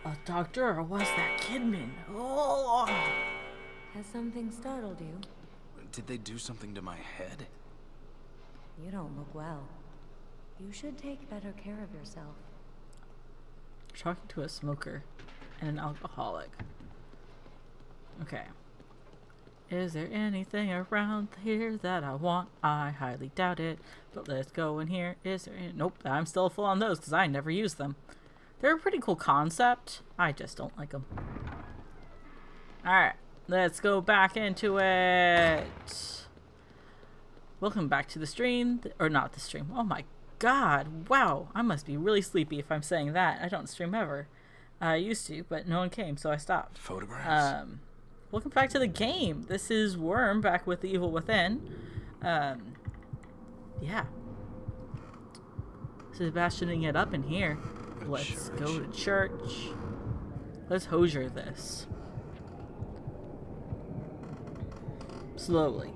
a doctor, or was that Kidman? Oh! Has something startled you? Did they do something to my head? You don't look well. You should take better care of yourself. Talking to a smoker and an alcoholic. Okay. Is there anything around here that I want? I highly doubt it. But let's go in here. Is there any... Nope, I'm still full on those because I never use them. They're a pretty cool concept. I just don't like them. Alright, let's go back into it. Welcome back to the stream. Or not the stream. Oh my god. Wow. I must be really sleepy if I'm saying that. I don't stream ever. I used to, but no one came, so I stopped. Photographs? Welcome back to the game. This is Worm back with The Evil Within. Yeah. Sebastianing it up in here. Let's go to church. Let's hosier this. Slowly.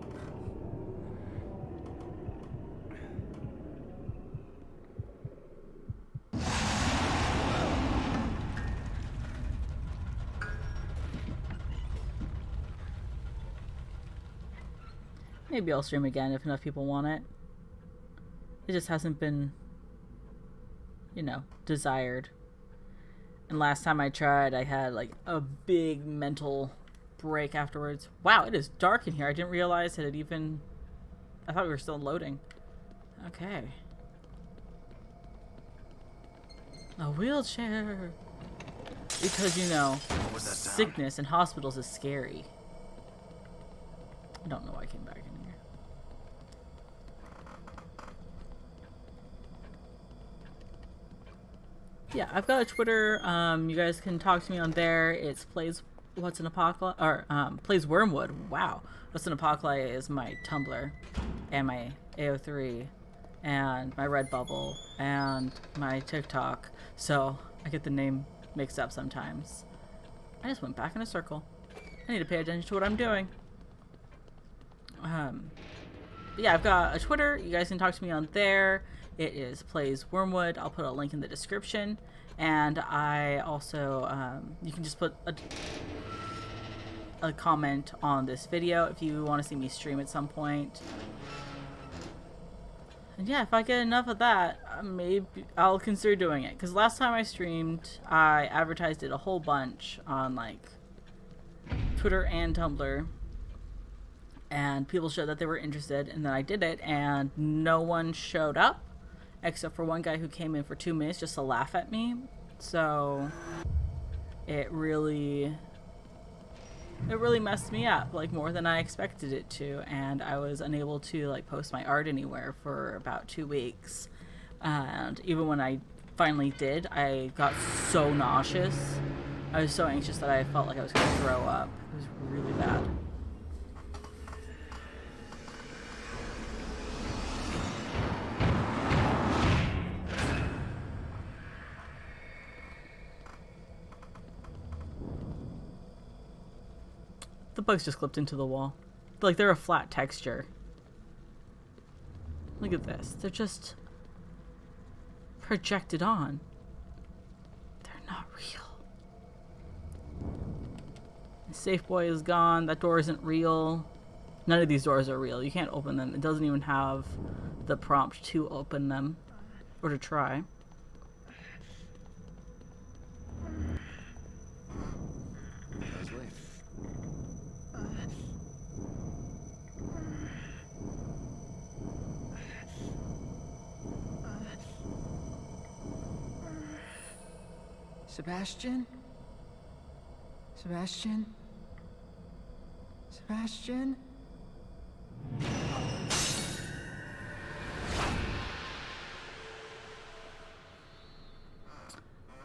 Maybe I'll stream again if enough people want it. It just hasn't been, you know, desired. And last time I tried, I had like a big mental break afterwards. Wow, it is dark in here. I didn't realize that it even... I thought we were still loading. Okay. A wheelchair. Because, you know, sickness in hospitals is scary. I don't know why I came back in here. Yeah, I've got a Twitter. You guys can talk to me on there. It's plays what's an apocalypse or plays Wormwood. Wow, what's an apocalypse is my Tumblr, and my AO3, and my Redbubble, and my TikTok. So I get the name mixed up sometimes. I just went back in a circle. I need to pay attention to what I'm doing. But yeah, I've got a Twitter. You guys can talk to me on there. It is Plays Wormwood. I'll put a link in the description. And I also, you can just put a comment on this video if you want to see me stream at some point. And yeah, if I get enough of that, maybe I'll consider doing it. Because last time I streamed, I advertised it a whole bunch on like Twitter and Tumblr. And people showed that they were interested, and then I did it, and no one showed up, except for one guy who came in for 2 minutes just to laugh at me. So it really messed me up, like more than I expected it to, and I was unable to like post my art anywhere for about 2 weeks. And even when I finally did, I got so nauseous. I was so anxious that I felt like I was going to throw up. It was really bad. The bugs just clipped into the wall. Like they're a flat texture. Look at this. They're just projected on. They're not real. The safe boy is gone. That door isn't real. None of these doors are real. You can't open them. It doesn't even have the prompt to open them or to try. Sebastian? Sebastian? Sebastian?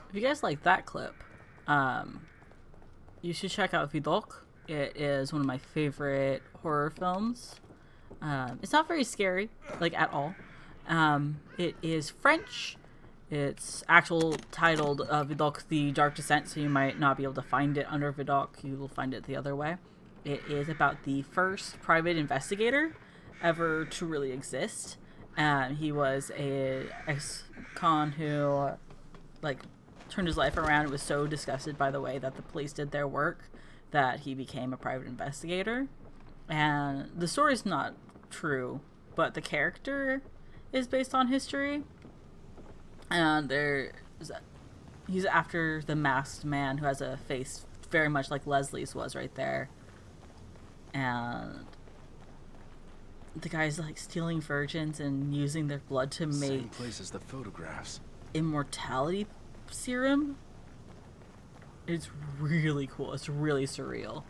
If you guys like that clip, you should check out Vidok. It is one of my favorite horror films. It's not very scary, like at all. It is French. It's actual titled Vidok the Dark Descent, so you might not be able to find it under Vidok. You will find it the other way. It is about the first private investigator ever to really exist. He was a ex-con who, like, turned his life around and was so disgusted by the way that the police did their work that he became a private investigator. And the story's not true, but the character is based on history. And he's after the masked man who has a face very much like Leslie's was right there. And the guy's like stealing virgins and using their blood to make Same place as the photographs. immortality serum. It's really cool. It's really surreal.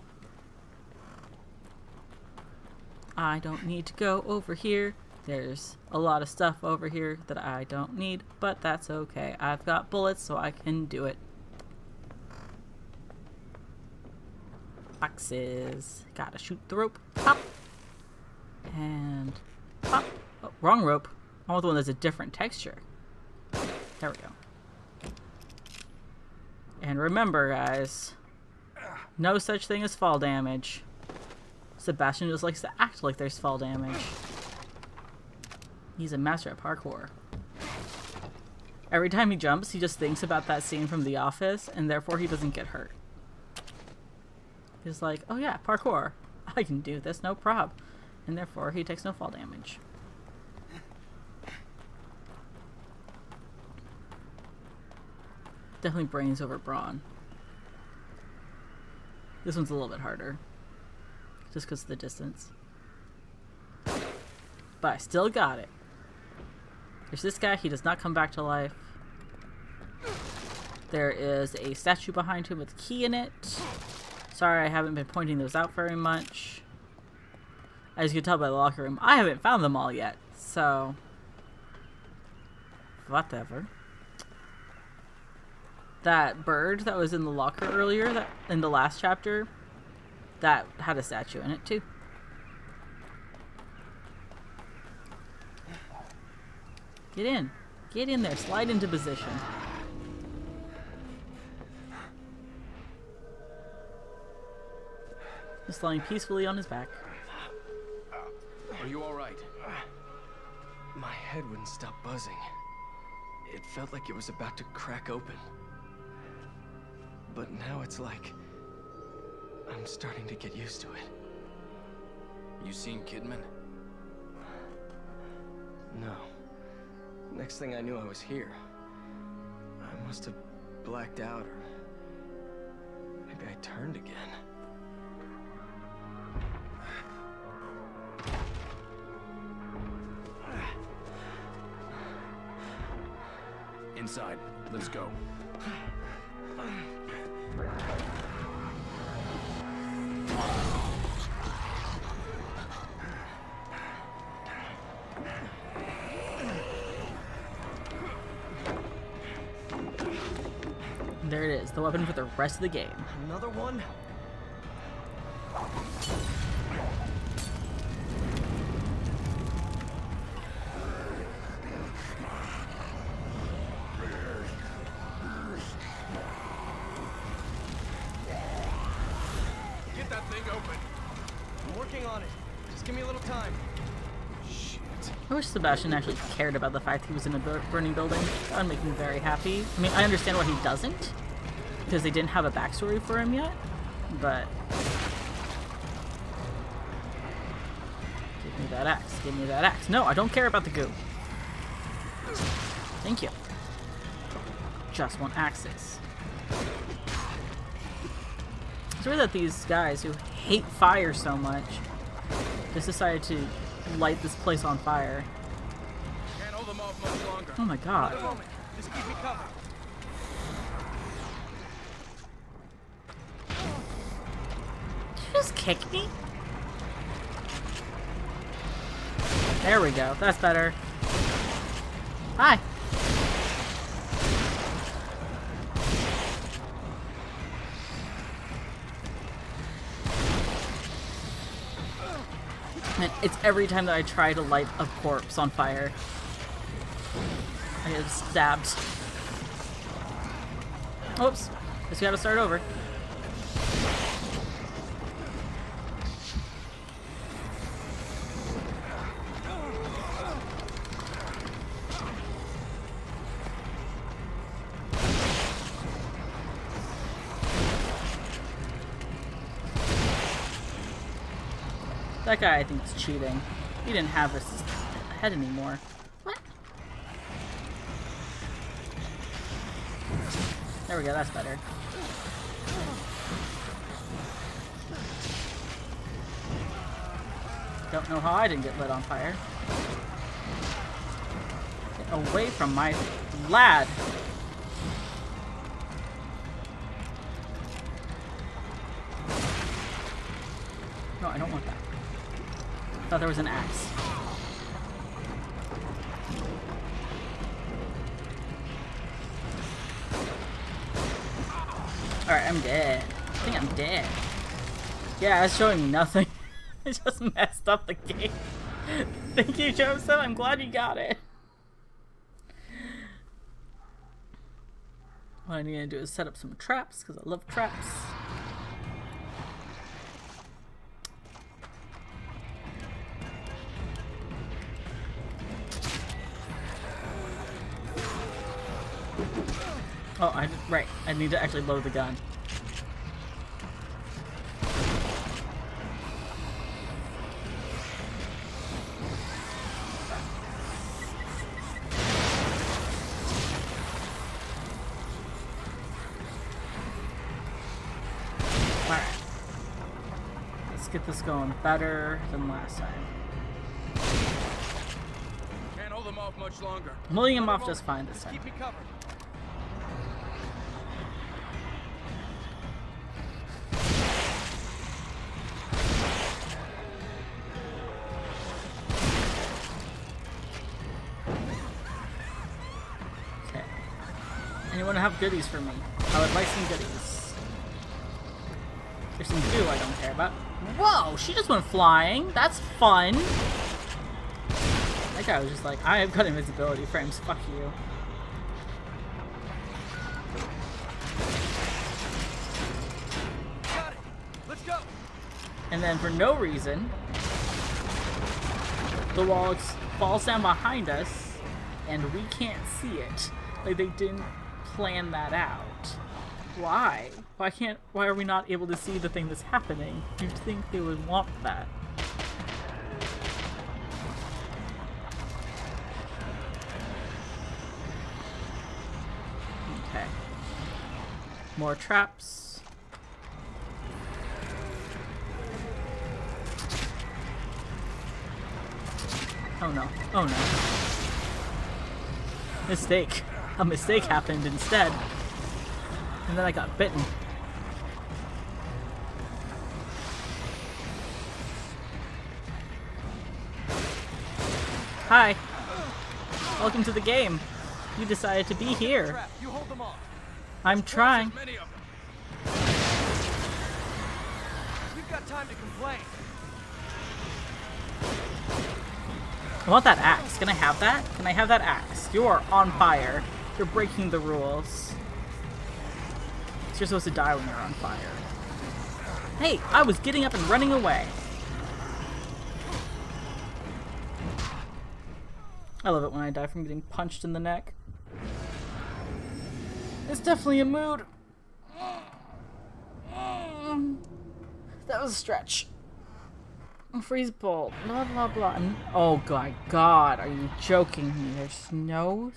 I don't need to go over here. There's a lot of stuff over here that I don't need, but that's okay. I've got bullets, so I can do it. Boxes. Gotta shoot the rope. Pop. And pop. Oh, wrong rope. I want the one that's a different texture. There we go. And remember, guys, no such thing as fall damage. Sebastian just likes to act like there's fall damage. He's a master at parkour. Every time he jumps, he just thinks about that scene from The Office, and therefore he doesn't get hurt. He's like, oh yeah, parkour. I can do this, no prob. And therefore he takes no fall damage. Definitely brains over brawn. This one's a little bit harder. Just because of the distance. But I still got it. There's this guy, he does not come back to life. There is a statue behind him with a key in it. Sorry, I haven't been pointing those out very much. As you can tell by the locker room, I haven't found them all yet, so whatever. That bird that was in the locker earlier, that in the last chapter, that had a statue in it too. Get in. Get in there. Slide into position. Just lying peacefully on his back. Are you alright? My head wouldn't stop buzzing. It felt like it was about to crack open. But now it's like I'm starting to get used to it. You seen Kidman? No. Next thing I knew, I was here. I must have blacked out, or maybe I turned again. Inside. Let's go. There it is, the weapon for the rest of the game. Another one? Get that thing open. I'm working on it. Just give me a little time. Shit. I wish Sebastian actually cared about the fact he was in a burning building. That would make me very happy. I mean, I understand why he doesn't, because they didn't have a backstory for him yet, but... Give me that axe. Give me that axe. No, I don't care about the goo. Thank you. Just want axes. It's weird that these guys who hate fire so much just decided to light this place on fire. Can't hold them off much longer. Oh my god. Another moment. Just keep me covered. Did you just kick me? There we go. That's better. Hi. And it's every time that I try to light a corpse on fire, I get stabbed. Oops. Guess we gotta start over. That guy, I think, is cheating. He didn't have his head anymore. What? There we go, that's better. Don't know how I didn't get lit on fire. Get away from my lad! No, I don't want that. I thought there was an axe. Alright, I'm dead. I think I'm dead. Yeah, it's showing me nothing. It just messed up the game. Thank you, Joseph. I'm glad you got it. What I need to do is set up some traps, because I love traps. Oh, right. I need to actually load the gun. Alright. Let's get this going better than last time. Can't hold them off much longer. I'm holding him off just fine this Just time. keep me covered. Okay. Anyone have goodies for me? I would like some goodies. There's some goo I don't care about. Whoa! She just went flying! That's fun! That guy was just like, I have got invisibility frames, fuck you. Got it. Let's go. And then for no reason, the wall falls down behind us, and we can't see it. Like they didn't plan that out. Why? Why are we not able to see the thing that's happening? You'd think they would want that. Okay. More traps. Oh no. Oh no. Mistake. A mistake happened instead. And then I got bitten. Hi. Welcome to the game. You decided to be here. Trap. You hold them off. I'm trying. As many of them. We've got time to complain. I want that axe. Can I have that? Can I have that axe? You are on fire. You're breaking the rules. You're supposed to die when you're on fire. Hey, I was getting up and running away. I love it when I die from getting punched in the neck. It's definitely a mood. That was a stretch. Freeze bolt. Blah blah blah. Oh god, are you joking me? There's no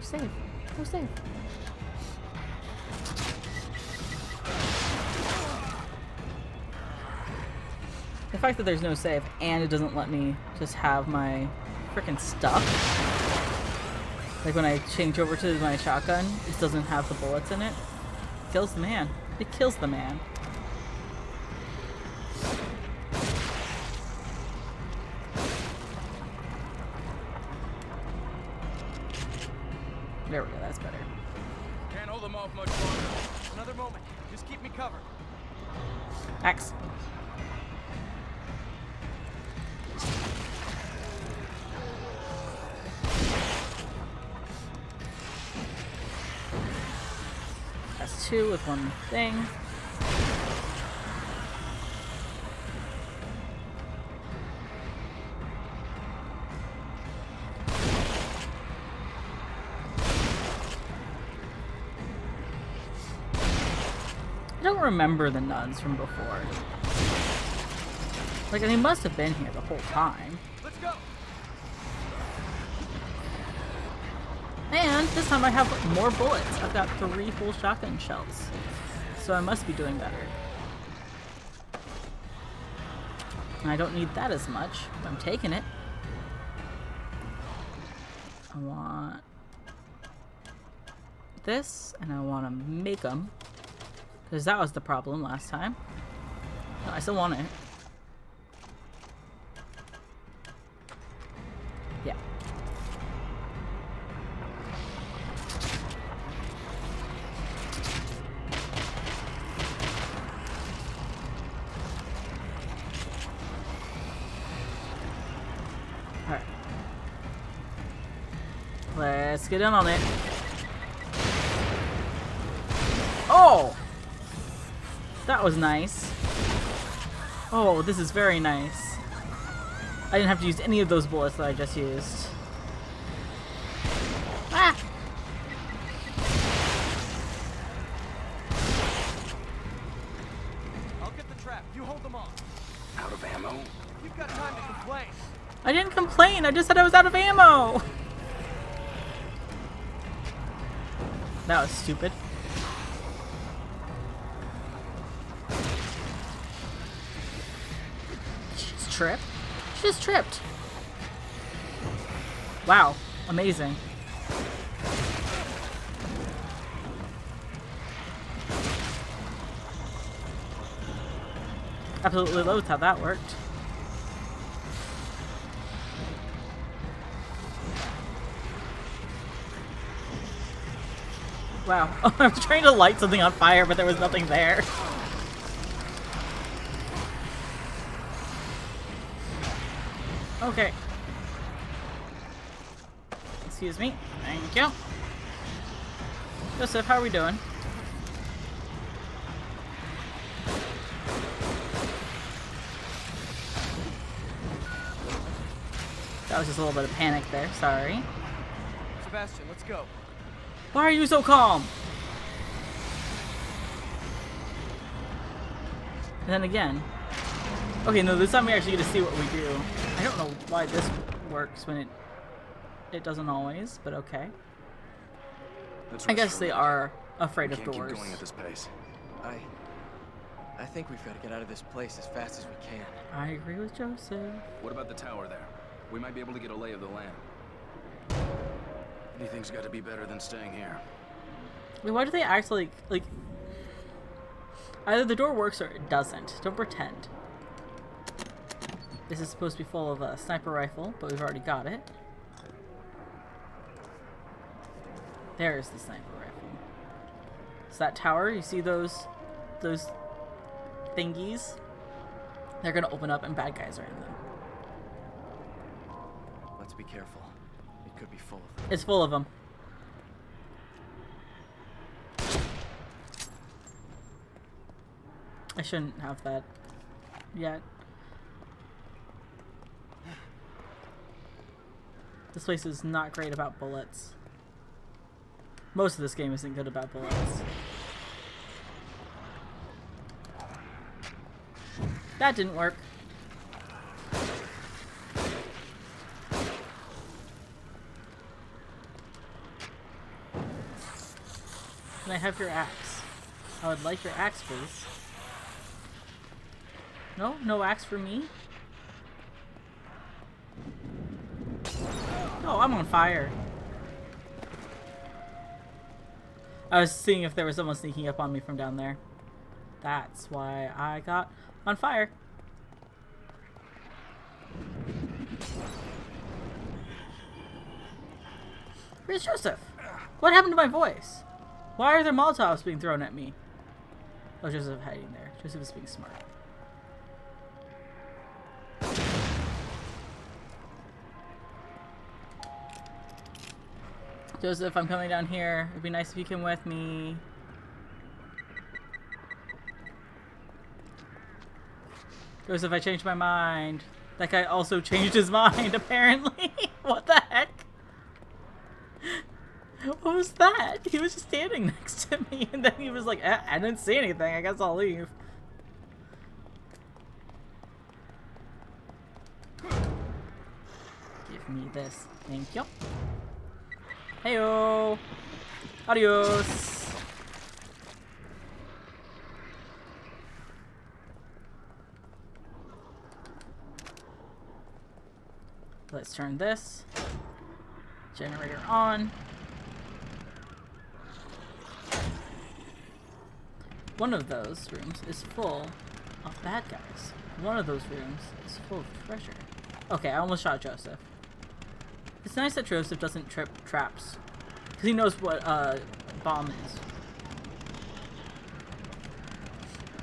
save. No save. The fact that there's no save and it doesn't let me just have my freaking stuff. Like when I change over to my shotgun, it doesn't have the bullets in it. It kills the man. It kills the man. There we go, that's better. Can't hold them off much longer. Another moment. Just keep me covered. Axe. That's two with one thing. I don't remember the nuns from before. Like, they must have been here the whole time. Let's go. And this time I have more bullets. I've got 3 full shotgun shells. So I must be doing better. And I don't need that as much, but I'm taking it. I want this, and I want to make them. Because that was the problem last time. No, I still want it. Yeah. Alright. Let's get in on it. Oh! That was nice. Oh, this is very nice. I didn't have to use any of those bullets that I just used. Ah! I'll get the trap. You hold them off. Out of ammo? You've got time to complain. I didn't complain, I just said I was out of ammo! That was stupid. She's tripped. She just tripped. Wow, amazing. Absolutely loathed how that worked. Wow. I was trying to light something on fire, but there was nothing there. Okay. Excuse me. Thank you. Joseph, how are we doing? That was just a little bit of panic there. Sorry. Sebastian, let's go. Why are you so calm? And then again. Okay, no, this time we actually get to see what we do. I don't know why this works when it doesn't always, but okay. I guess they are afraid of doors. Keep going at this pace. I think we've got to get out of this place as fast as we can. I agree with Joseph. What about the tower there? We might be able to get a lay of the land. Anything's got to be better than staying here. Wait, why do they act like either the door works or it doesn't? Don't pretend. This is supposed to be full of a sniper rifle, but we've already got it. There's the sniper rifle. So that tower, you see those thingies? They're gonna open up and bad guys are in them. Let's be careful. It could be full of them. It's full of them. I shouldn't have that yet. This place is not great about bullets. Most of this game isn't good about bullets. That didn't work. Can I have your axe? I would like your axe, please. No? No axe for me? Oh, I'm on fire. I was seeing if there was someone sneaking up on me from down there. That's why I got on fire. Where's Joseph? What happened to my voice? Why are there Molotovs being thrown at me? Oh, Joseph hiding there. Joseph is being smart. Joseph, I'm coming down here. It'd be nice if you came with me. Joseph, I changed my mind. That guy also changed his mind, apparently. What the heck? What was that? He was just standing next to me, and then he was like, I didn't see anything. I guess I'll leave. Need this. Thank you. Heyo. Adios. Let's turn this generator on. One of those rooms is full of bad guys. One of those rooms is full of treasure. Okay, I almost shot Joseph. It's nice that Joseph doesn't trip traps, because he knows what a bomb is.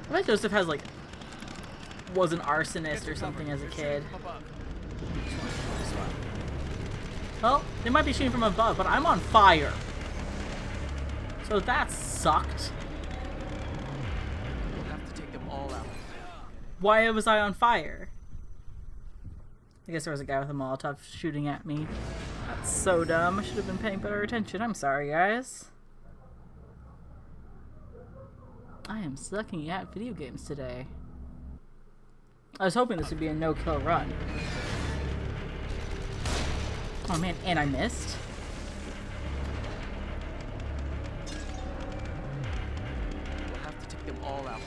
I bet Joseph has like was an arsonist or something as a kid. Well, they might be shooting from above, but I'm on fire. So that sucked. We'll have to take them all out. Why was I on fire? I guess there was a guy with a Molotov shooting at me. That's so dumb. I should have been paying better attention. I'm sorry, guys. I am sucking at video games today. I was hoping this would be a no-kill run. Oh man, and I missed. We'll have to take them all out.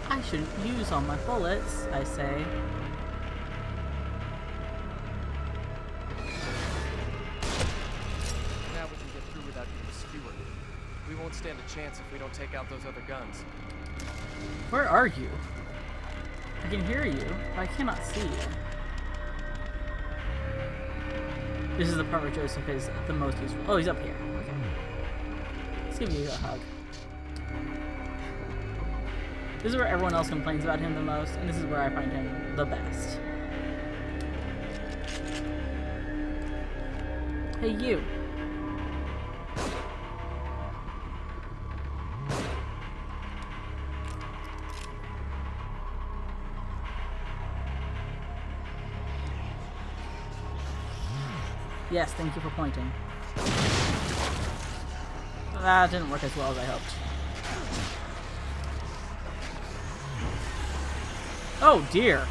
I shouldn't use all my bullets, I say. Now we can get through without getting skewered. We won't stand a chance if we don't take out those other guns. Where are you? I can hear you, but I cannot see you. This is the part where Joseph is the most useful. Oh, he's up here. Okay. Let's give you a hug. This is where everyone else complains about him the most, and this is where I find him the best. Hey, you. Yes, thank you for pointing. That didn't work as well as I hoped. Oh dear.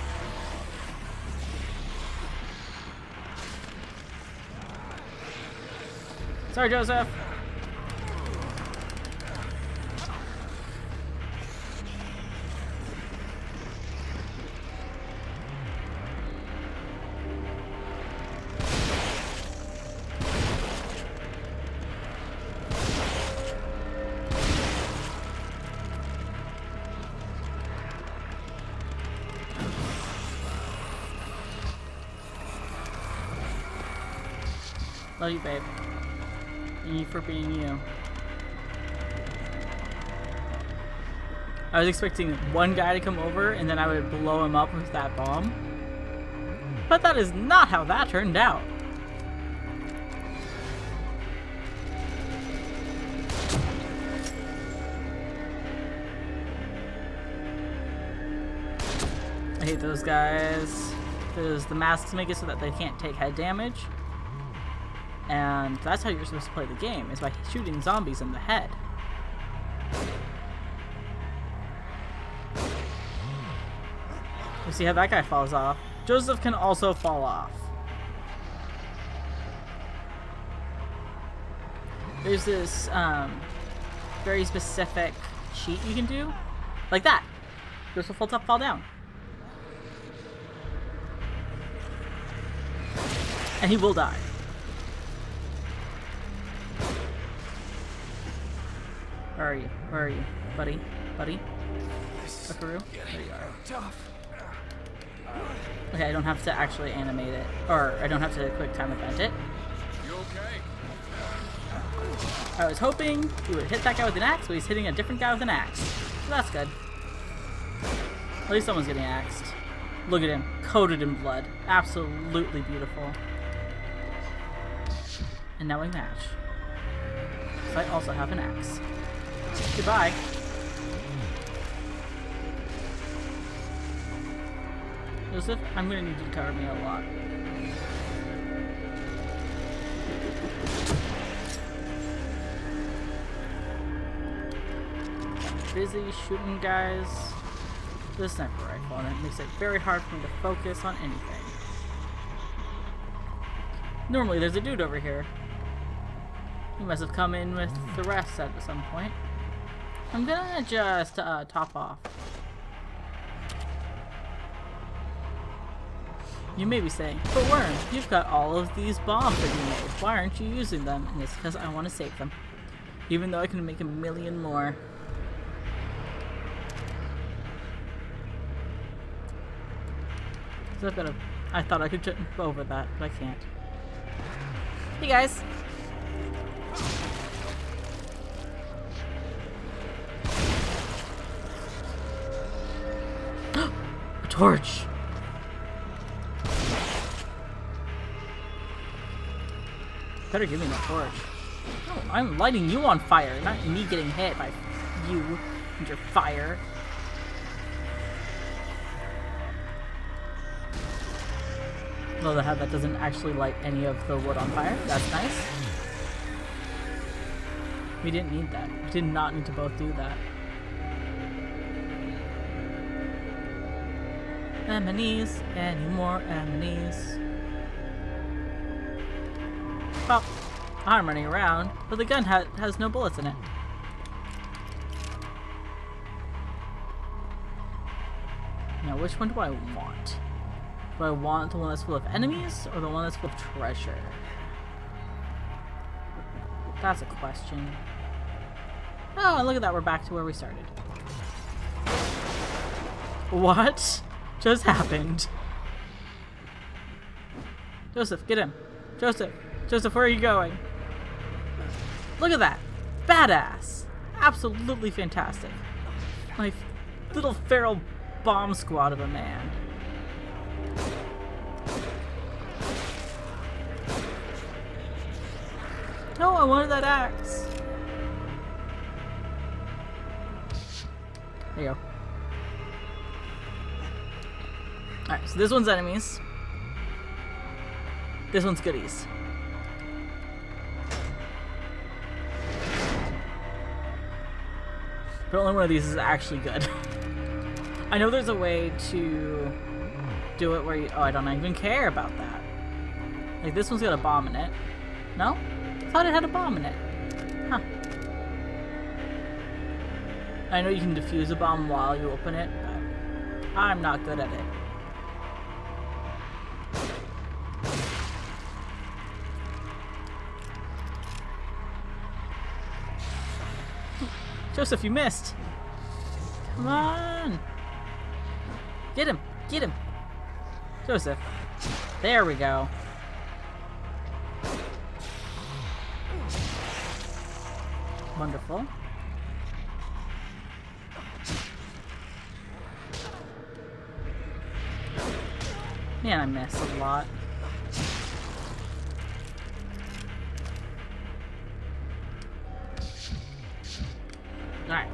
Sorry, Joseph. Love you, babe. Thank you for being you. I was expecting one guy to come over and then I would blow him up with that bomb. But that is not how that turned out. I hate those guys. Because the masks make it so that they can't take head damage. And that's how you're supposed to play the game, is by shooting zombies in the head. You see how that guy falls off? Joseph can also fall off. There's this very specific cheat you can do. Like that. Joseph will fall down. And he will die. Where are you? Where are you? Buddy? Buddy? Buckaroo? There you are. Tough. Okay, I don't have to actually animate it. Or, I don't have to quick time event it. You okay? I was hoping he would hit that guy with an axe, but he's hitting a different guy with an axe. So that's good. At least someone's getting axed. Look at him. Coated in blood. Absolutely beautiful. And now we match. So I also have an axe. Goodbye. Joseph, I'm gonna need you to cover me a lot. Busy shooting guys. the sniper rifle, and it makes it very hard for me to focus on anything. Normally there's a dude over here. He must have come in with the rest at some point. I'm gonna just top off. You may be saying, but Worm, you've got all of these bombs that you made. Why aren't you using them? And it's because I want to save them. Even though I can make 1,000,000 more. So I've got to... I thought I could jump over that, but I can't. Hey guys! A torch! Better give me that torch. Oh, I'm lighting you on fire, not me getting hit by you and your fire. Love how that doesn't actually light any of the wood on fire. That's nice. We didn't need that. We did not need to both do that. Enemies, any more enemies? Well, I'm running around, but the gun has no bullets in it. Now, which one do I want? Do I want the one that's full of enemies, or the one that's full of treasure? That's a question. Oh, and look at that, we're back to where we started. What just happened? Joseph, get him. Joseph. Joseph, where are you going? Look at that. Badass. Absolutely fantastic. My little feral bomb squad of a man. No, I wanted that axe. There you go. Alright, so this one's enemies. This one's goodies. But only one of these is actually good. I know there's a way to do it where you... Oh, I don't even care about that. Like, this one's got a bomb in it. No? I thought it had a bomb in it. Huh. I know you can defuse a bomb while you open it, but I'm not good at it. Joseph, you missed! Come on! Get him! Get him! Joseph. There we go. Wonderful. Man, I missed a lot. Alright.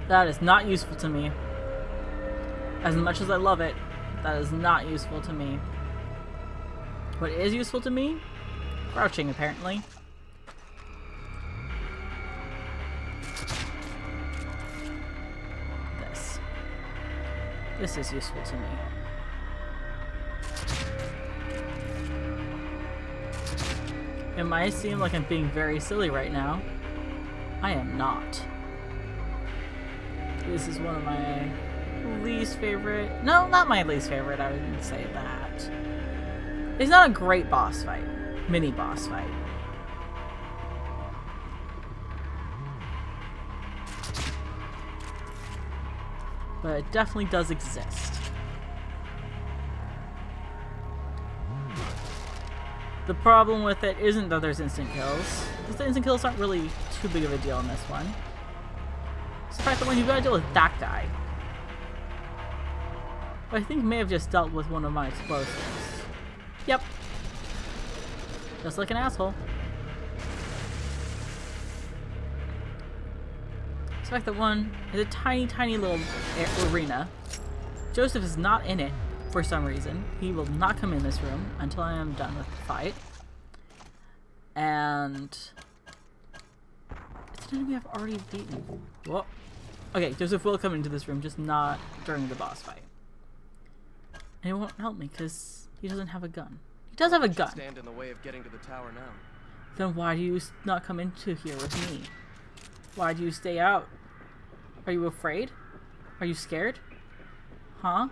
That is not useful to me. As much as I love it, that is not useful to me. What is useful to me? Crouching, apparently. This is useful to me. It might seem like I'm being very silly right now. I am not. This is one of my least favorite... No, not my least favorite, I wouldn't say that. It's not a great boss fight. Mini boss fight. But it definitely does exist. The problem with it isn't that there's instant kills, because the instant kills aren't really too big of a deal in this one. It's the fact that when you've got to deal with that guy, who I think may have just dealt with one of my explosives. Yep. Just like an asshole. It's the fact that one is a tiny, tiny little arena. Joseph is not in it for some reason. He will not come in this room until I am done with the fight. And it's enemy I've already beaten? Well, okay, Joseph will come into this room, just not during the boss fight. And he won't help me because he doesn't have a gun. He does have a gun. Stand in the way of getting to the tower now. Then why do you not come into here with me? Why do you stay out? Are you afraid? Are you scared? Huh?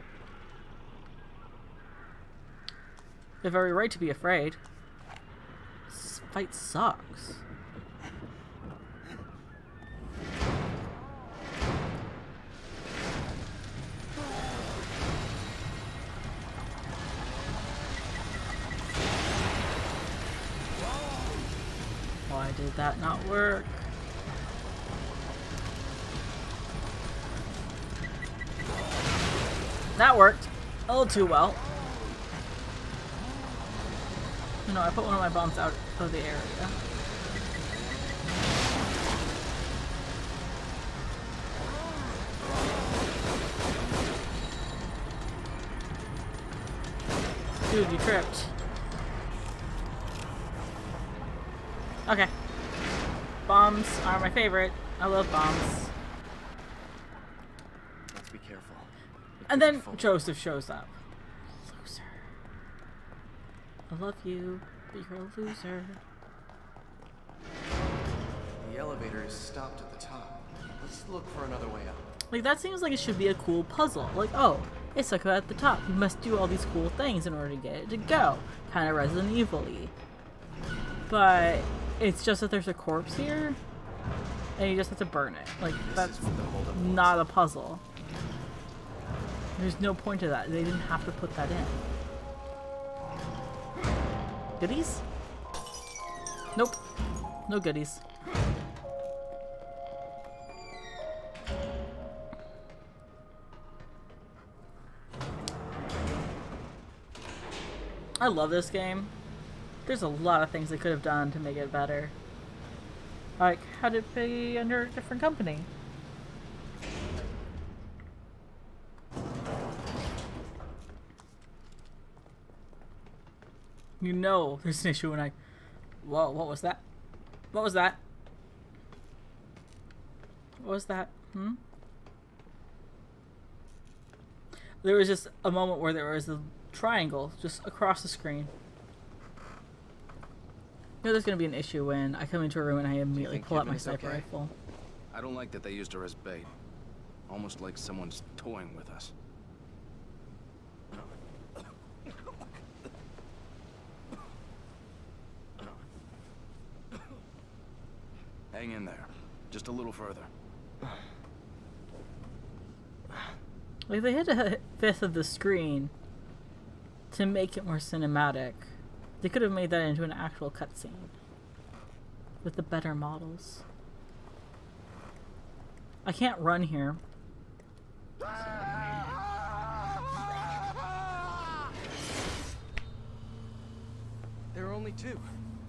You have every right to be afraid. This fight sucks. Why did that not work? That worked a little too well. No, I put one of my bombs out of the area. Dude, you tripped. Okay. Bombs are my favorite. I love bombs. Let's be careful. And then Joseph shows up. Loser. I love you, but you're a loser. The elevator is stopped at the top. Let's look for another way up. Like, that seems like it should be a cool puzzle. Like, oh, it's stuck at the top. You must do all these cool things in order to get it to go. Kind of Resident Evil-y. But it's just that there's a corpse here, and you just have to burn it. Like, that's not a puzzle. There's no point to that. They didn't have to put that in. Goodies? Nope. No goodies. I love this game. There's a lot of things they could have done to make it better. Like, had it be under a different company? You know there's an issue when I... Whoa, what was that? What was that? What was that? Hmm? There was just a moment where there was a triangle just across the screen. You know there's gonna be an issue when I come into a room and I immediately pull out my sniper rifle. I don't like that they used her as bait. Almost like someone's toying with us. Hang in there. Just a little further. Like, they hit a fifth of the screen to make it more cinematic. They could have made that into an actual cutscene with the better models. I can't run here. There are only two.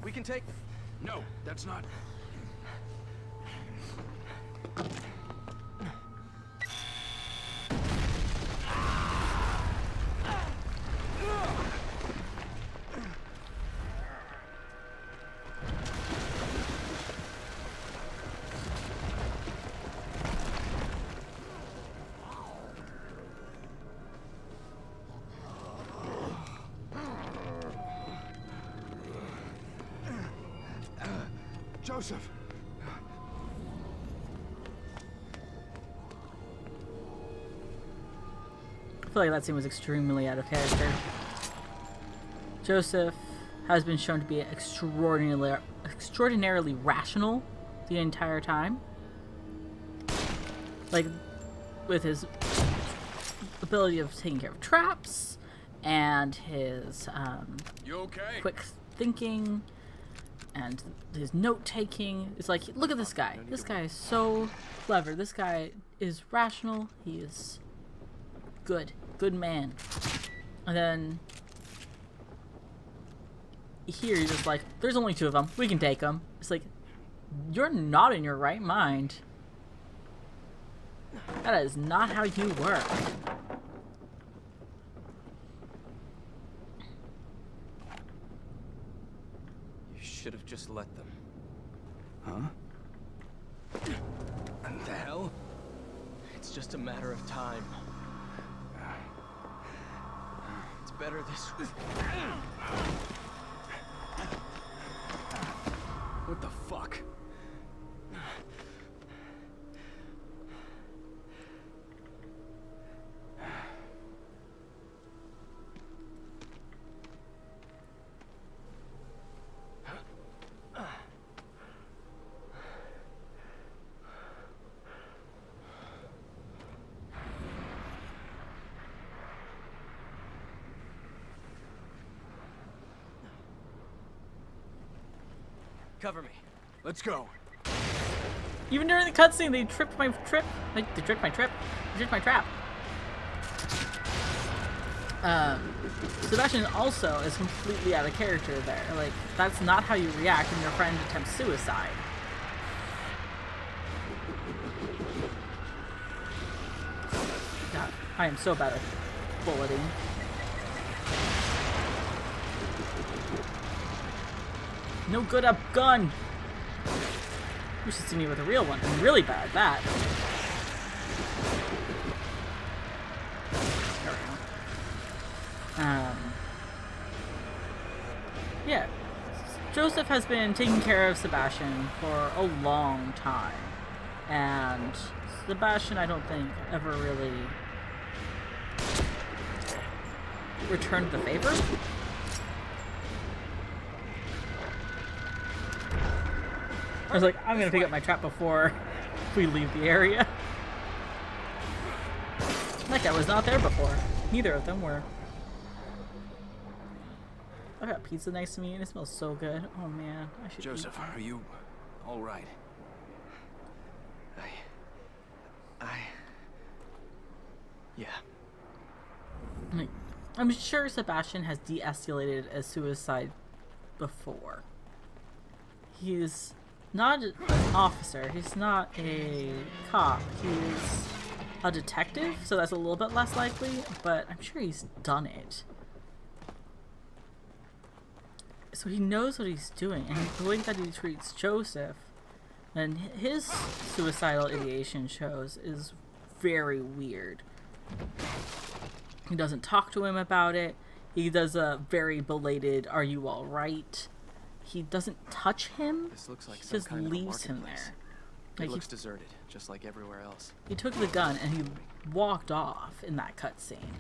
We can take them. No, that's not... Joseph! I feel like that scene was extremely out of character. Joseph has been shown to be extraordinarily rational the entire time. Like, with his ability of taking care of traps and his You okay? quick thinking and his note-taking. It's like, look at this guy. This guy is so clever. This guy is rational. He is good. Good man. And then here you're just like, there's only two of them. We can take them. It's like, you're not in your right mind. That is not how you work. You should have just let them. Huh? just a matter of time. It's better this way. What the fuck? Cover me. Let's go. Even during the cutscene, they tripped my trip. Like, they tripped my trip. They tripped my trap. Sebastian also is completely out of character there. Like, that's not how you react when your friend attempts suicide. God, I am so bad at bulleting. No good at gun! You should see me with a real one. I'm really bad at that. There we go. Yeah. Joseph has been taking care of Sebastian for a long time. And Sebastian, I don't think, ever really returned the favor. I was like, I'm gonna pick up my trap before we leave the area. That guy was not there before. Neither of them were. I got pizza next to me and it smells so good. Oh man, I should Joseph, eat. are you all right? Yeah. Like, I'm sure Sebastian has de-escalated a suicide before. He's not an officer, he's not a cop, he's a detective, so that's a little bit less likely, but I'm sure he's done it. So he knows what he's doing, and the way that he treats Joseph and his suicidal ideation shows is very weird. He doesn't talk to him about it. He does a very belated, "Are you all right?" He doesn't touch him. This looks like He some just kind leaves of a him marketplace. there. It Like looks deserted, just like everywhere else. he took the gun and he walked off in that cutscene.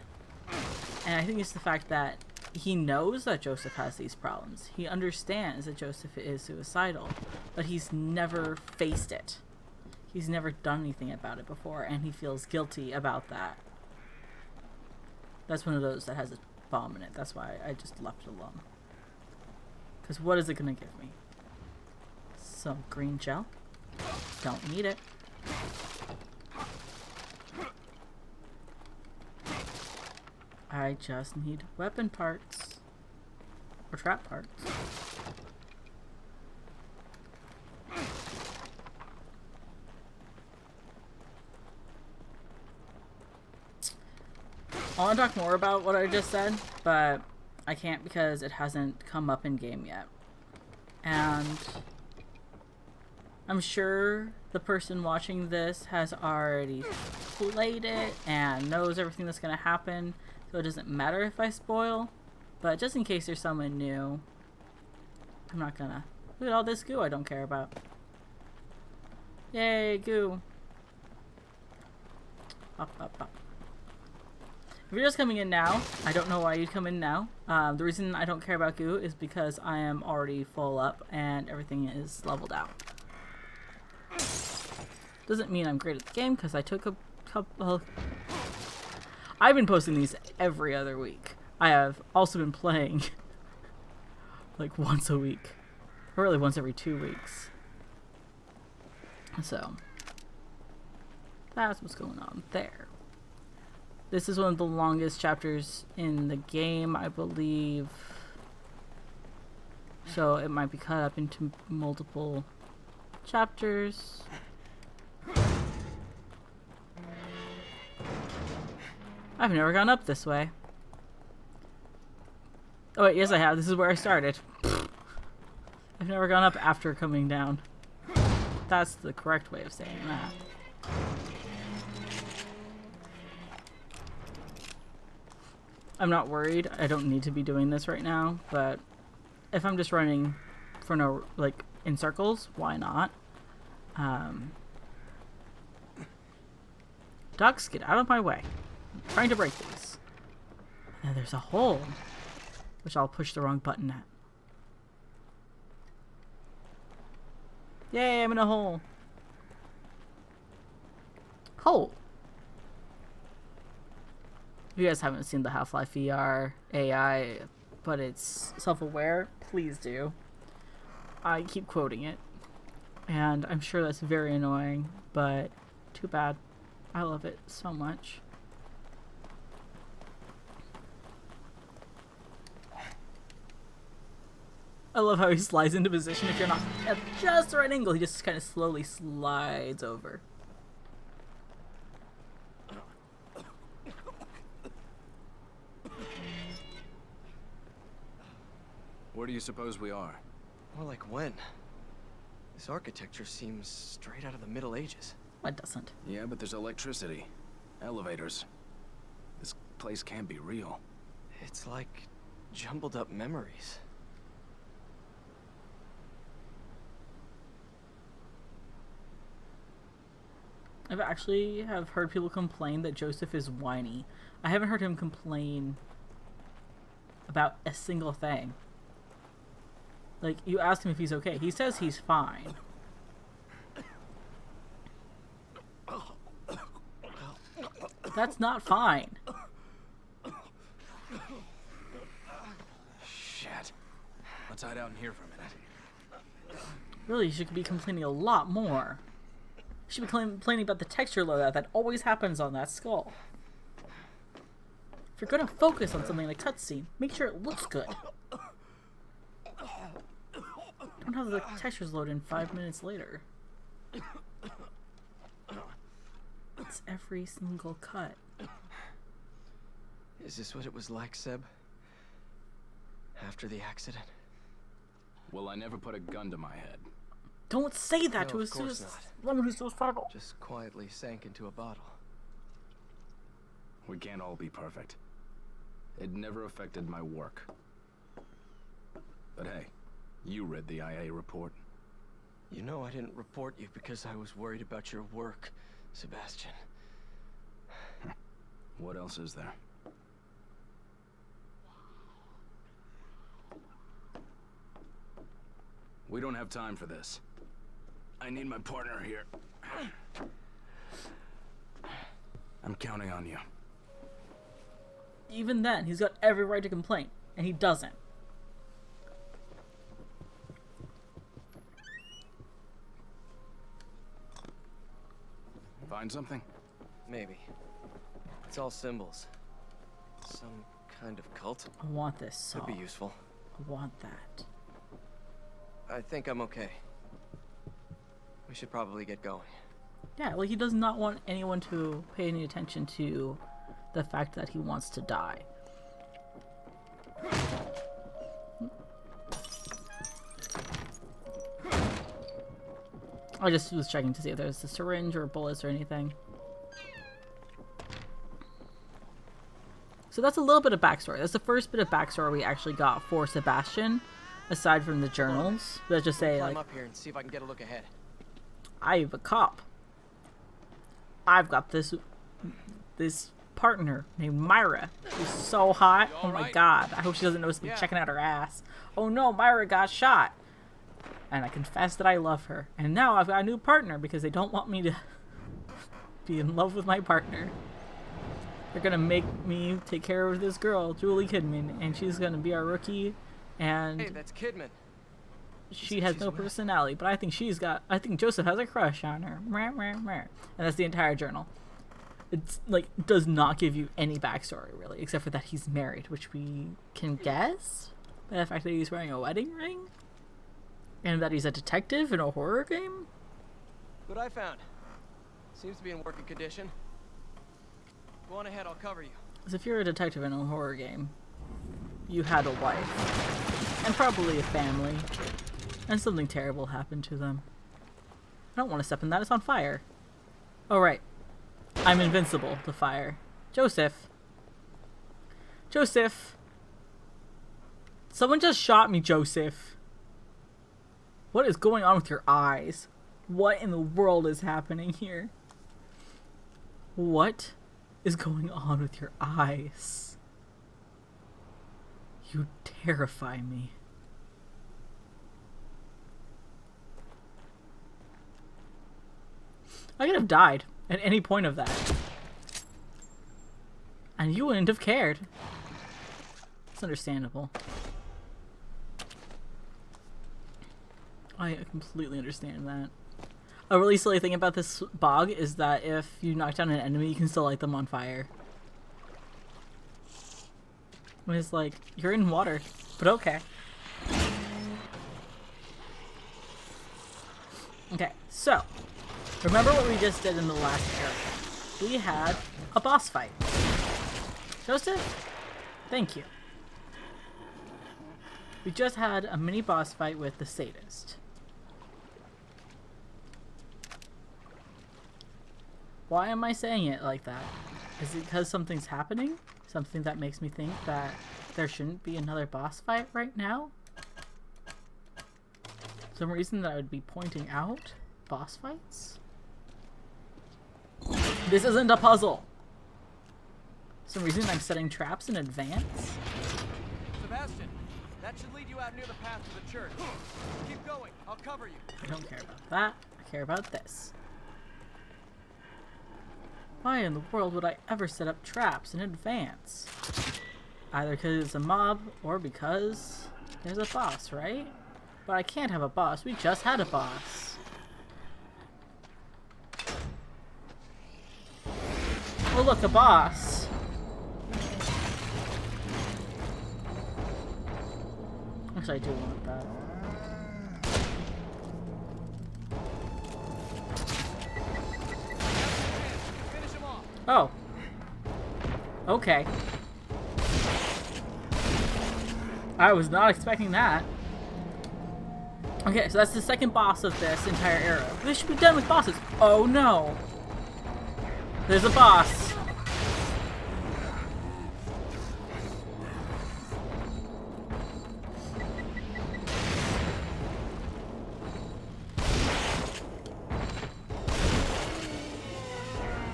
And I think it's the fact that he knows that Joseph has these problems. He understands that Joseph is suicidal, but he's never faced it. He's never done anything about it before, and he feels guilty about that. That's one of those that has a bomb in it. That's why I just left it alone. Because what is it going to give me? Some green gel? Don't need it. I just need weapon parts. Or trap parts. I want to talk more about what I just said, but I can't because it hasn't come up in game yet. And I'm sure the person watching this has already played it and knows everything that's going to happen, so it doesn't matter if I spoil. But just in case there's someone new, I'm not gonna. Look at all this goo I don't care about. Yay, goo. Up, up, up. If you're just coming in now, I don't know why you'd come in now. The reason I don't care about goo is because I am already full up and everything is leveled out. Doesn't mean I'm great at the game because I took a couple. I've been posting these every other week. I have also been playing like once a week, or really once every 2 weeks. So that's what's going on there. This is one of the longest chapters in the game, I believe. So it might be cut up into multiple chapters. I've never gone up this way. Oh wait, yes I have. This is where I started. I've never gone up after coming down. That's the correct way of saying that. I'm not worried. I don't need to be doing this right now, but if I'm just running for no, like, in circles, why not? Ducks, get out of my way. I'm trying to break these. And there's a hole, which I'll push the wrong button at. Yay, I'm in a hole. Hole. If you guys haven't seen the Half-Life VR AI, but it's self-aware, please do. I keep quoting it, and I'm sure that's very annoying, but too bad. I love it so much. I love how he slides into position if you're not at just the right angle. He just kind of slowly slides over. Where do you suppose we are? More like when? This architecture seems straight out of the Middle Ages. It doesn't. Yeah, but there's electricity. Elevators. This place can't be real. It's like jumbled up memories. I've actually have heard people complain that Joseph is whiny. I haven't heard him complain about a single thing. Like, you ask him if he's okay. He says he's fine. That's not fine. Shit. Let's hide out in here for a minute. Really, you should be complaining a lot more. You should be complaining about the texture loadout that always happens on that skull. If you're gonna focus on something like a cutscene, make sure it looks good. Don't have the textures load in 5 minutes later. It's every single cut. Is this what it was like, Seb? After the accident? Well, I never put a gun to my head. Don't say that No, to a of course someone who's suicidal. Just quietly sank into a bottle. We can't all be perfect. It never affected my work. But hey, you read the IA report. You know I didn't report you because I was worried about your work, Sebastian. What else is there? We don't have time for this. I need my partner here. I'm counting on you. Even then, he's got every right to complain, and he doesn't. Find something? Maybe. It's all symbols. Some kind of cult. I want this song. Could be useful. I want that. I think I'm okay. We should probably get going. Yeah, like he does not want anyone to pay any attention to the fact that he wants to die. I just was checking to see if there's a syringe or bullets or anything. So that's a little bit of backstory. That's the first bit of backstory we actually got for Sebastian, aside from the journals. Let's just say, Climb like, up here and see if I can get a look ahead. I'm a cop. I've got this partner named Myra. She's so hot. Oh my god. I hope she doesn't notice me checking out her ass. Oh no, Myra got shot. And I confess that I love her. And now I've got a new partner because they don't want me to be in love with my partner. They're gonna make me take care of this girl, Julie Kidman, and she's gonna be our rookie. And Hey, that's Kidman. she has no personality, but I think Joseph has a crush on her. And that's the entire journal. It's like does not give you any backstory really, except for that he's married, which we can guess by the fact that he's wearing a wedding ring, and that he's a detective in a horror game. What I found. Seems to be in working condition. Go on ahead, I'll cover you. Because if you're a detective in a horror game, you had a wife and probably a family, and something terrible happened to them. I don't want to step in that. It's on fire. Oh right. I'm invincible to fire. Joseph. Joseph! Someone just shot me, Joseph. What is going on with your eyes? What in the world is happening here? What is going on with your eyes? You terrify me. I could have died at any point of that. And you wouldn't have cared. It's understandable. I completely understand that. A really silly thing about this bog is that if you knock down an enemy, you can still light them on fire. It's like, you're in water, but okay. Okay, so, remember what we just did in the last area. We had a boss fight. Joseph, thank you. We just had a mini boss fight with the sadist. Why am I saying it like that? Is it because something's happening? Something that makes me think that there shouldn't be another boss fight right now? Some reason that I would be pointing out boss fights? This isn't a puzzle! Some reason I'm setting traps in advance? Sebastian, that should lead you out near the path to the church. Keep going. I'll cover you. I don't care about that. I care about this. Why in the world would I ever set up traps in advance? Either because it's a mob or because there's a boss, right? But I can't have a boss. We just had a boss. Oh look, a boss. Actually, I do want that. Oh. Okay. I was not expecting that. Okay, so that's the second boss of this entire era. They should be done with bosses. Oh no. There's a boss.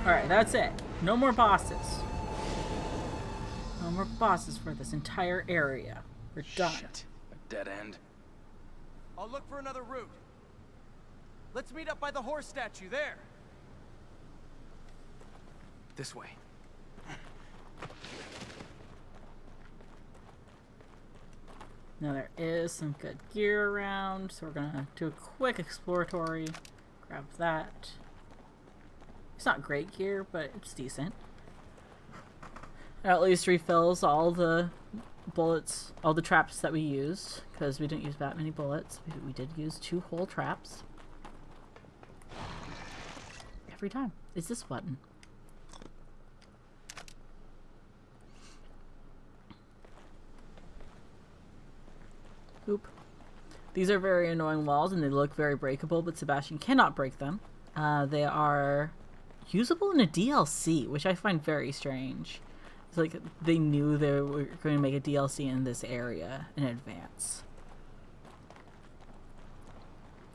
Alright, that's it. No more bosses. No more bosses for this entire area. We're done. Shit. A dead end. I'll look for another route. Let's meet up by the horse statue there. This way. Now there is some good gear around, so we're gonna do a quick exploratory. Grab that. It's not great gear, but it's decent. It at least refills all the bullets, all the traps that we used, because we didn't use that many bullets. We did use 2 whole traps. Every time. Is this button? Oop. These are very annoying walls and they look very breakable, but Sebastian cannot break them. They are usable in a DLC, which I find very strange. It's like they knew they were going to make a DLC in this area in advance.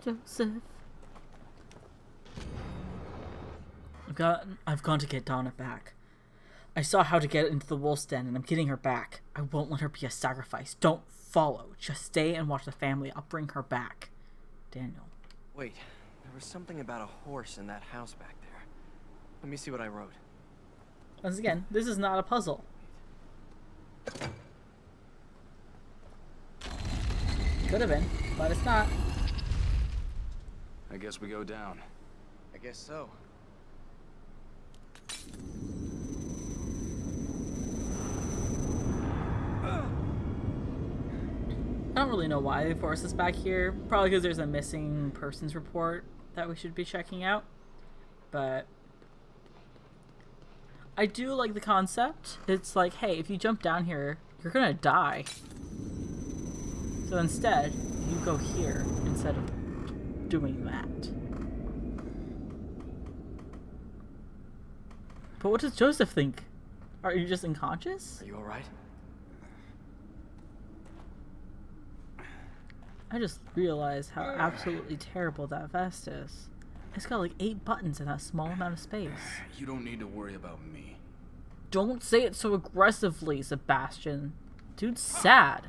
Joseph. I've gone to get Donna back. I saw how to get into the wolf's den and I'm getting her back. I won't let her be a sacrifice. Don't follow. Just stay and watch the family. I'll bring her back. Daniel. Wait, there was something about a horse in that house back there. Let me see what I wrote. Once again, this is not a puzzle. Could have been, but it's not. I guess we go down. I guess so. I don't really know why they forced us back here. Probably because there's a missing persons report that we should be checking out. But I do like the concept. It's like, hey, if you jump down here, you're gonna die. So instead, you go here instead of doing that. But what does Joseph think? Are you just unconscious? Are you alright? I just realized how absolutely terrible that vest is. It's got like 8 buttons in that small amount of space. You don't need to worry about me. Don't say it so aggressively, Sebastian. Dude's sad.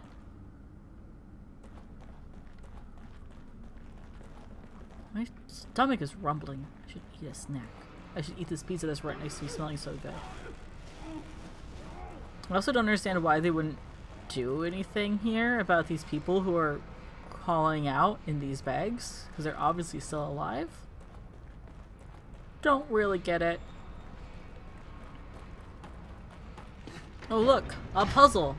My stomach is rumbling. I should eat a snack. I should eat this pizza that's right next to me smelling so good. I also don't understand why they wouldn't do anything here about these people who are calling out in these bags, because they're obviously still alive. Don't really get it. Oh look, a puzzle.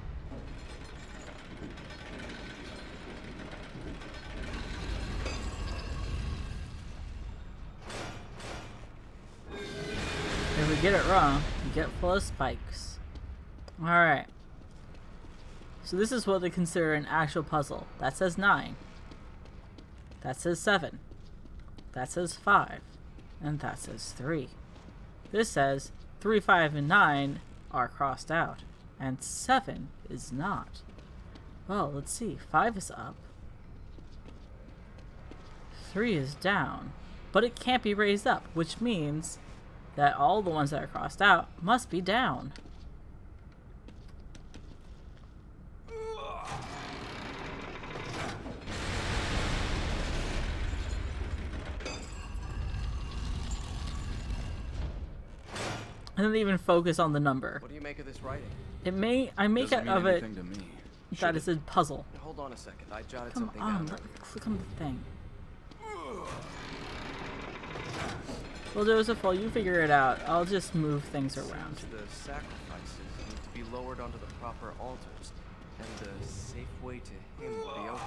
If we get it wrong, we get full of spikes. Alright. So this is what they consider an actual puzzle. That says 9. That says 7. That says 5. And that says 3. This says 3, 5, and 9 are crossed out. And 7 is not. Well, let's see. 5 is up. 3 is down. But it can't be raised up, which means that all the ones that are crossed out must be down. And then they even focus on the number. What do you make of this writing? I make Doesn't out mean of it anything to me. that it's a puzzle. Hold on a second. I jotted Come something on, down. click on the thing. Well, Joseph, while you figure it out, I'll just move things around. The sacrifices need to be lowered onto the proper altars, and the safe way to him will be open.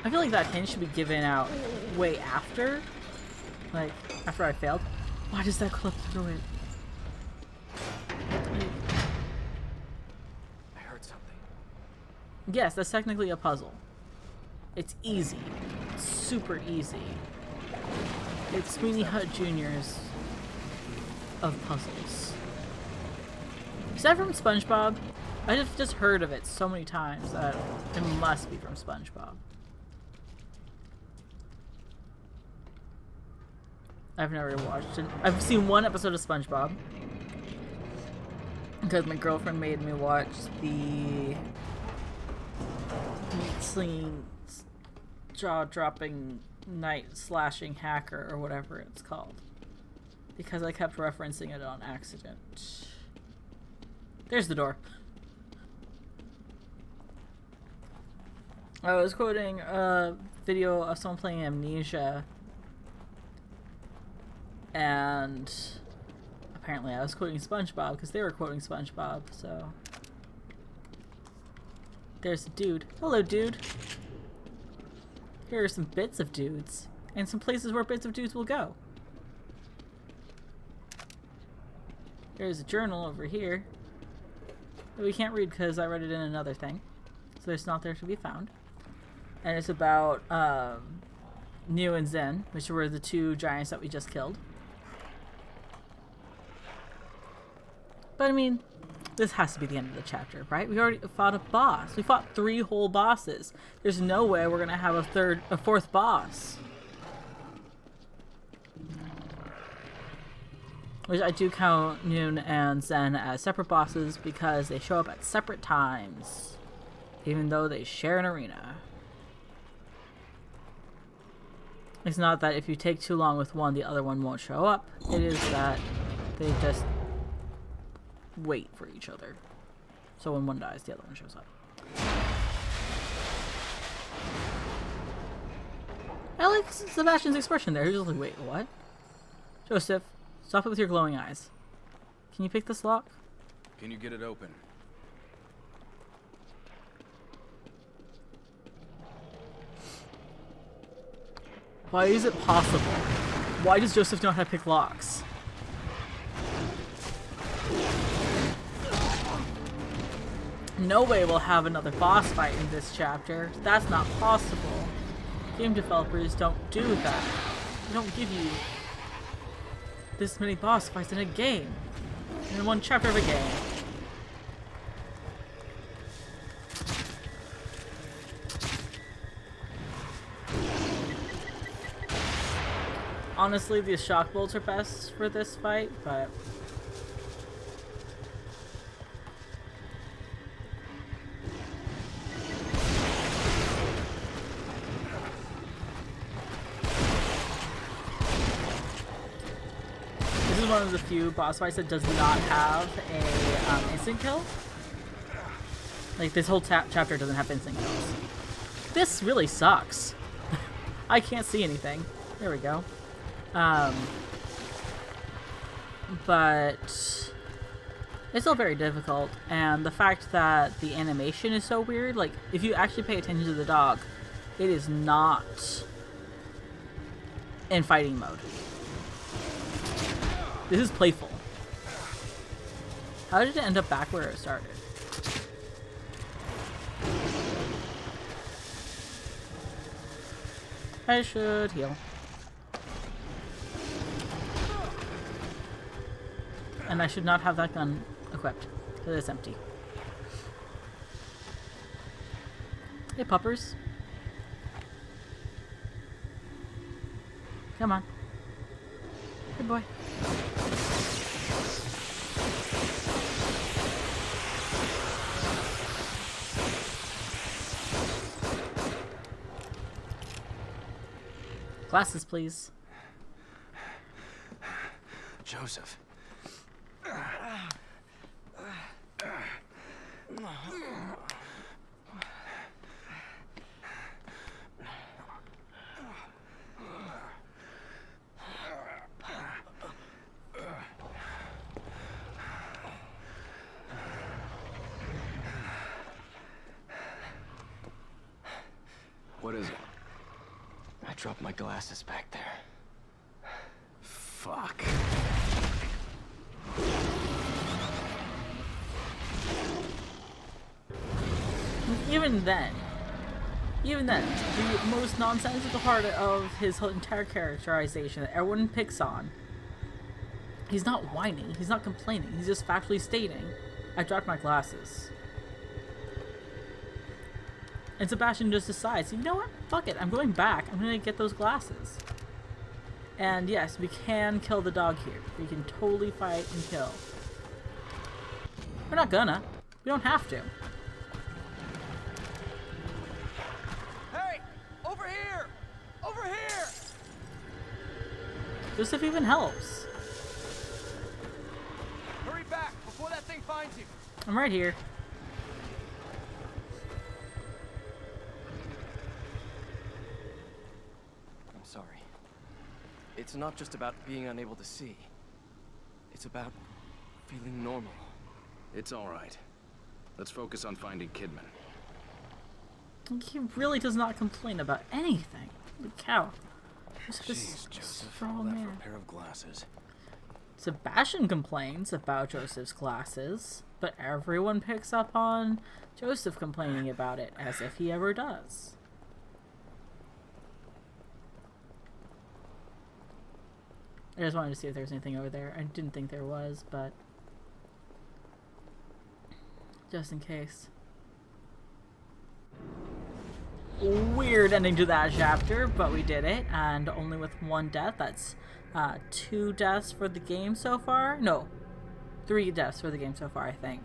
I feel like that hint should be given out way after. Like, after I failed. Why does that clip through it? I heard something. Yes, that's technically a puzzle. It's easy. It's super easy. It's Sweeney Hut Jr.'s of puzzles. Is that from SpongeBob? I've just heard of it so many times that it must be from SpongeBob. I've never watched it. I've seen one episode of SpongeBob. Because my girlfriend made me watch the meat slinging, jaw-dropping, night-slashing hacker, or whatever it's called. Because I kept referencing it on accident. There's the door. I was quoting a video of someone playing Amnesia, and apparently I was quoting SpongeBob because they were quoting SpongeBob, so there's a dude. Hello, dude. Here are some bits of dudes, and some places where bits of dudes will go. There's a journal over here that we can't read because I read it in another thing, so it's not there to be found. And it's about Neo and Zen, which were the 2 giants that we just killed. But I mean, this has to be the end of the chapter, right? We already fought a boss. We fought 3 whole bosses. There's no way we're gonna have a 4th boss. Which I do count Noon and Zen as separate bosses because they show up at separate times, even though they share an arena. It's not that if you take too long with one, the other one won't show up. It is that they just wait for each other. So when one dies, the other one shows up. I like Sebastian's expression there. He's just like, wait, what? Joseph, stop it with your glowing eyes. Can you pick this lock? Can you get it open? Why is it possible? Why does Joseph know how to pick locks? No way we'll have another boss fight in this chapter. That's not possible. Game developers don't do that. They don't give you this many boss fights in a game. In one chapter of a game. Honestly, the shock bolts are best for this fight, but... This is one of the few boss fights that does not have a instant kill. Like, this whole chapter doesn't have instant kills. This really sucks. I can't see anything. There we go. But it's still very difficult, and the fact that the animation is so weird, like, if you actually pay attention to the dog, it is not in fighting mode. This is playful. How did it end up back where it started? I should heal. And I should not have that gun equipped, because it's empty. Hey, puppers. Come on. Good boy. Glasses, please. Joseph. What is it? I dropped my glasses back there. Fuck. Even then, the most nonsensical part of his whole entire characterization that everyone picks on, he's not whining, he's not complaining, he's just factually stating, I dropped my glasses. And Sebastian just decides, you know what? Fuck it, I'm going back. I'm gonna get those glasses. And yes, we can kill the dog here. We can totally fight and kill. We're not gonna. We don't have to. Hey! Over here! Over here! Joseph even helps. Hurry back before that thing finds you. I'm right here. I'm sorry. It's not just about being unable to see. It's about feeling normal. It's all right. Let's focus on finding Kidman. He really does not complain about anything. The cow. Jeez, Joseph, all strong that for man. a pair of glasses. Sebastian complains about Joseph's glasses, but everyone picks up on Joseph complaining about it, as if he ever does. I just wanted to see if there was anything over there. I didn't think there was, but just in case. Weird ending to that chapter, but we did it, and only with one death. That's 2 deaths for the game so far. No, 3 deaths for the game so far, I think.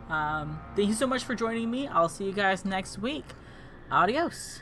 Thank you so much for joining me. I'll see you guys next week. Adios.